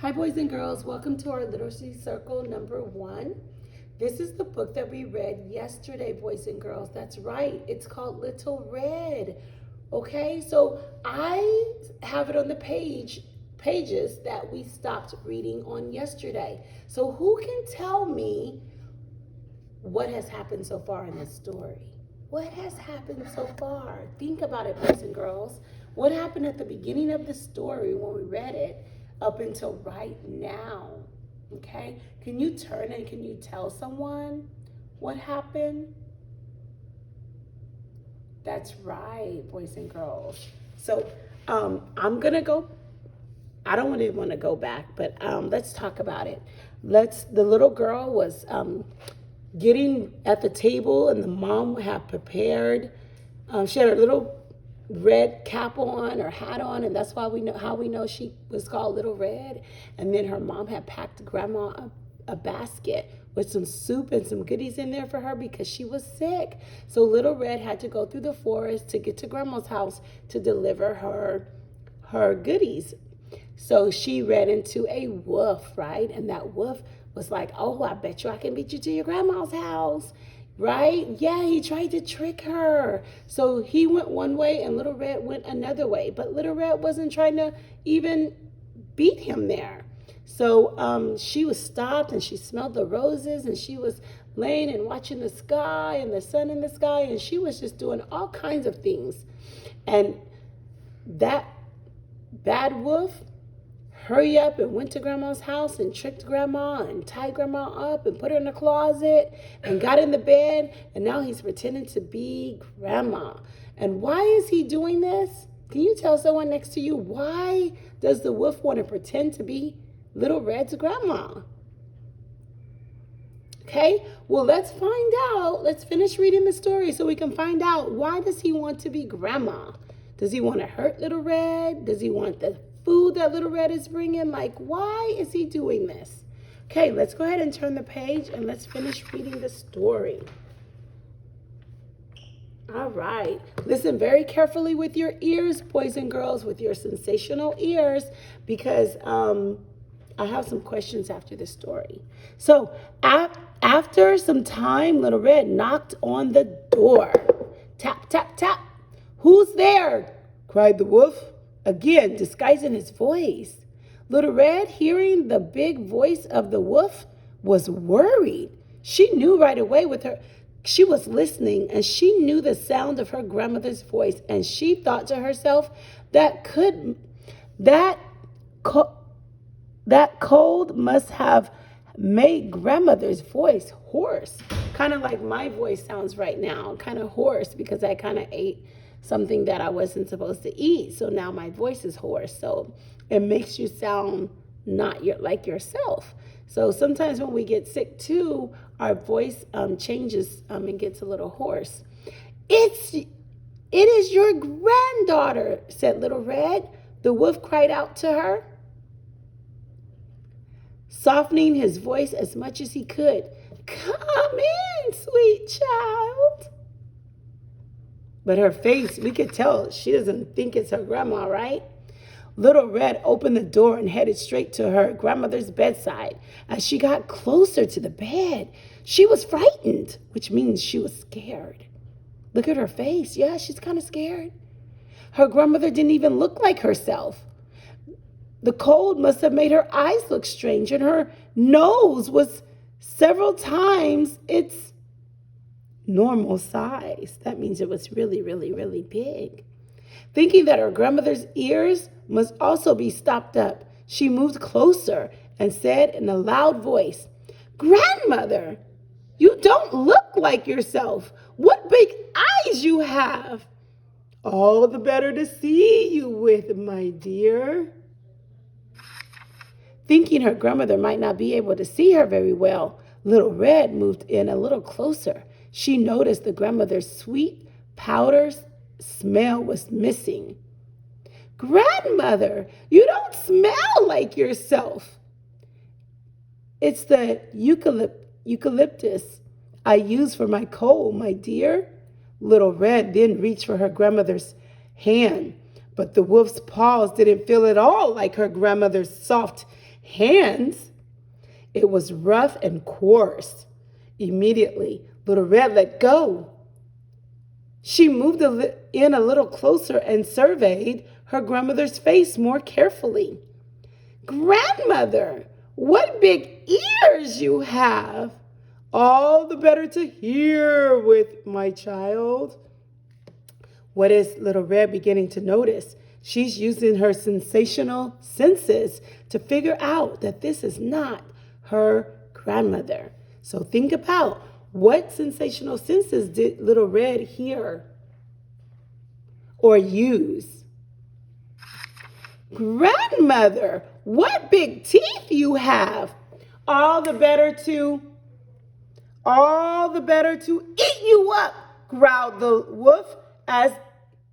Hi, boys and girls. Welcome to our Literacy Circle number 1. This is the book that we read yesterday, boys and girls. That's right. It's called Little Red. Okay, so I have it on the pages that we stopped reading on yesterday. So who can tell me what has happened so far in this story? What has happened so far? Think about it, boys and girls. What happened at the beginning of the story when we read it up until right now? Okay? Can you turn and can you tell someone what happened? That's right, boys and girls. So I'm going to go. I don't really want to go back, but let's talk about it. The little girl was getting at the table, and the mom had prepared. She had her little red cap on or hat on, and that's why we know how we know she was called Little Red. And then her mom had packed grandma a basket with some soup and some goodies in there for her because she was sick. So Little Red had to go through the forest to get to grandma's house to deliver her goodies. So she ran into a wolf, right? And that wolf was like, oh, I bet you I can beat you to your grandma's house, right? Yeah, he tried to trick her. So he went one way and Little Red went another way. But Little Red wasn't trying to even beat him there. So she was stopped and she smelled the roses and she was laying and watching the sky and the sun in the sky. And she was just doing all kinds of things. And that bad wolf hurry up and went to grandma's house and tricked grandma and tied grandma up and put her in the closet and got in the bed, and now he's pretending to be grandma. And why is he doing this? Can you tell someone next to you, why does the wolf want to pretend to be Little Red's grandma? Okay, well, let's find out. Let's finish reading the story so we can find out, why does he want to be grandma? Does he want to hurt Little Red? Does he want the food that Little Red is bringing? Like, why is he doing this? Okay, let's go ahead and turn the page and let's finish reading the story. All right, listen very carefully with your ears, boys and girls, with your sensational ears, because I have some questions after the story. So after some time, Little Red knocked on the door. Tap, tap, tap. Who's there? Cried the wolf, again disguising his voice. Little Red, hearing the big voice of the wolf, was worried. She knew right away she was listening, and she knew the sound of her grandmother's voice, and she thought to herself, that cold must have made grandmother's voice hoarse. Kind of like my voice sounds right now, kind of hoarse because I kind of ate something that I wasn't supposed to eat. So now my voice is hoarse. So it makes you sound not like yourself. So sometimes when we get sick too, our voice changes and gets a little hoarse. It is your granddaughter, said Little Red. The wolf cried out to her, softening his voice as much as he could. Come in, sweet child. But her face, we could tell she doesn't think it's her grandma, right? Little Red opened the door and headed straight to her grandmother's bedside. As she got closer to the bed, she was frightened, which means she was scared. Look at her face. Yeah, she's kind of scared. Her grandmother didn't even look like herself. The cold must have made her eyes look strange, and her nose was several times its normal size. That means it was really, really, really big. Thinking that her grandmother's ears must also be stopped up, she moved closer and said in a loud voice, Grandmother, you don't look like yourself. What big eyes you have. All the better to see you with, my dear. Thinking her grandmother might not be able to see her very well, Little Red moved in a little closer. She noticed the grandmother's sweet powder smell was missing. Grandmother, you don't smell like yourself. It's the eucalyptus I use for my cold, my dear. Little Red then reached for her grandmother's hand, but the wolf's paws didn't feel at all like her grandmother's soft hands. It was rough and coarse. Immediately, Little Red let go. She moved in a little closer and surveyed her grandmother's face more carefully. Grandmother, what big ears you have! All the better to hear with, my child. What is Little Red beginning to notice? She's using her sensational senses to figure out that this is not her grandmother. So think about, what sensational senses did Little Red hear or use? Grandmother, what big teeth you have! All the better to eat you up, growled the wolf as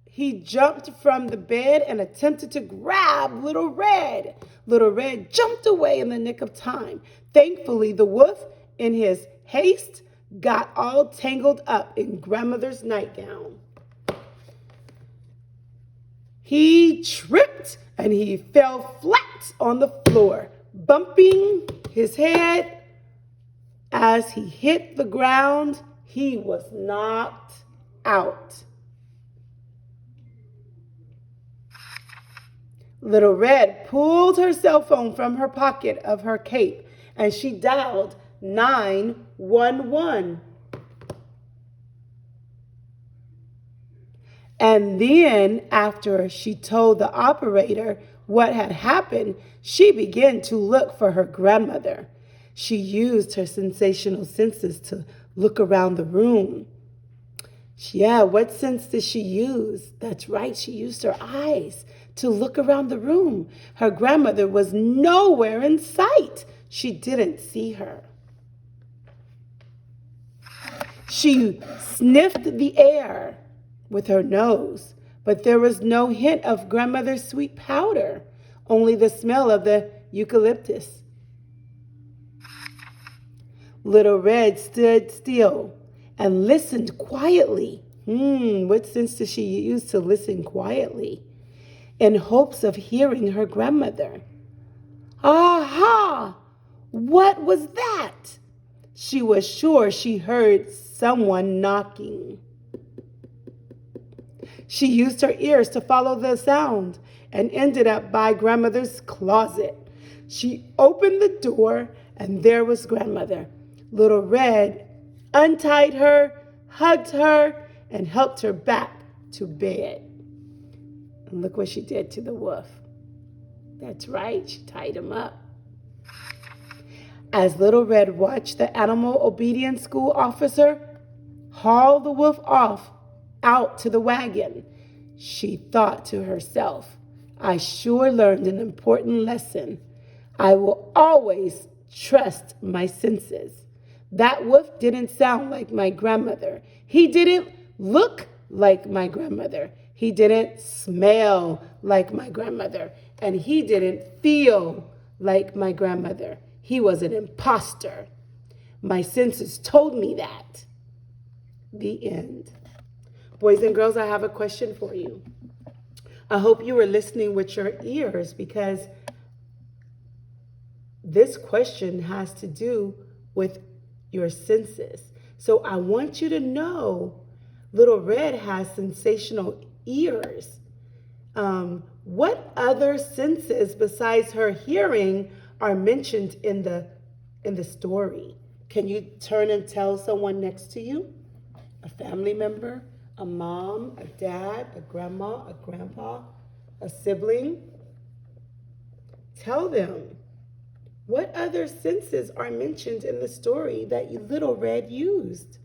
he jumped from the bed and attempted to grab Little Red. Little Red jumped away in the nick of time. Thankfully, the wolf, in his haste, got all tangled up in Grandmother's nightgown. He tripped and he fell flat on the floor, bumping his head. As he hit the ground, he was knocked out. Little Red pulled her cell phone from her pocket of her cape and she dialed 911. And then, after she told the operator what had happened, she began to look for her grandmother. She used her sensational senses to look around the room. Yeah, what sense did she use? That's right, she used her eyes to look around the room. Her grandmother was nowhere in sight. She didn't see her. She sniffed the air with her nose, but there was no hint of grandmother's sweet powder, only the smell of the eucalyptus. Little Red stood still and listened quietly. What sense did she use to listen quietly? In hopes of hearing her grandmother. Aha! What was that? She was sure she heard someone knocking. She used her ears to follow the sound and ended up by grandmother's closet. She opened the door and there was grandmother. Little Red untied her, hugged her, and helped her back to bed. And look what she did to the wolf. That's right, she tied him up. As Little Red watched the animal obedience school officer haul the wolf off out to the wagon, she thought to herself, I sure learned an important lesson. I will always trust my senses. That wolf didn't sound like my grandmother. He didn't look like my grandmother. He didn't smell like my grandmother. And he didn't feel like my grandmother. He was an imposter. My senses told me that. The end. Boys and girls, I have a question for you. I hope you were listening with your ears because this question has to do with your senses. So I want you to know Little Red has sensational ears. What other senses besides her hearing are mentioned in the story? Can you turn and tell someone next to you? A family member, a mom, a dad, a grandma, a grandpa, a sibling? Tell them. What other senses are mentioned in the story that Little Red used?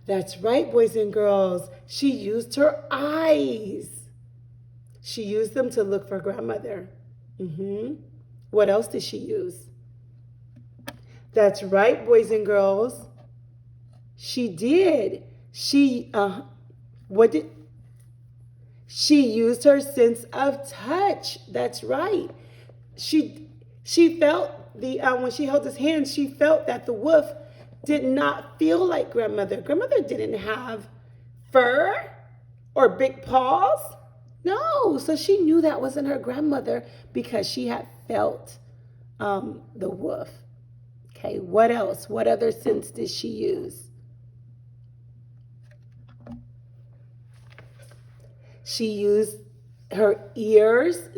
That's right, boys and girls. She used her eyes. She used them to look for grandmother. What else did she use? That's right, boys and girls. She did. She used her sense of touch. That's right. She felt when she held his hand, she felt that the wolf did not feel like grandmother. Grandmother didn't have fur or big paws. No, so she knew that wasn't her grandmother because she had felt the wolf. Okay, what else? What other sense did she use? She used her ears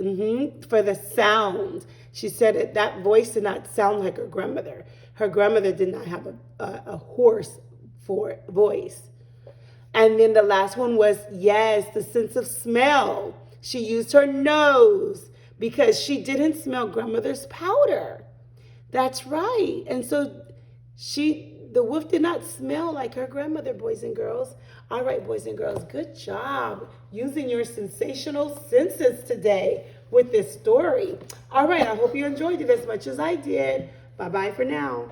for the sound. She said that voice did not sound like her grandmother. Her grandmother did not have a hoarse voice. And then the last one was, yes, the sense of smell. She used her nose because she didn't smell grandmother's powder. That's right. And so the wolf did not smell like her grandmother, boys and girls. All right, boys and girls, good job using your sensational senses today with this story. All right, I hope you enjoyed it as much as I did. Bye-bye for now.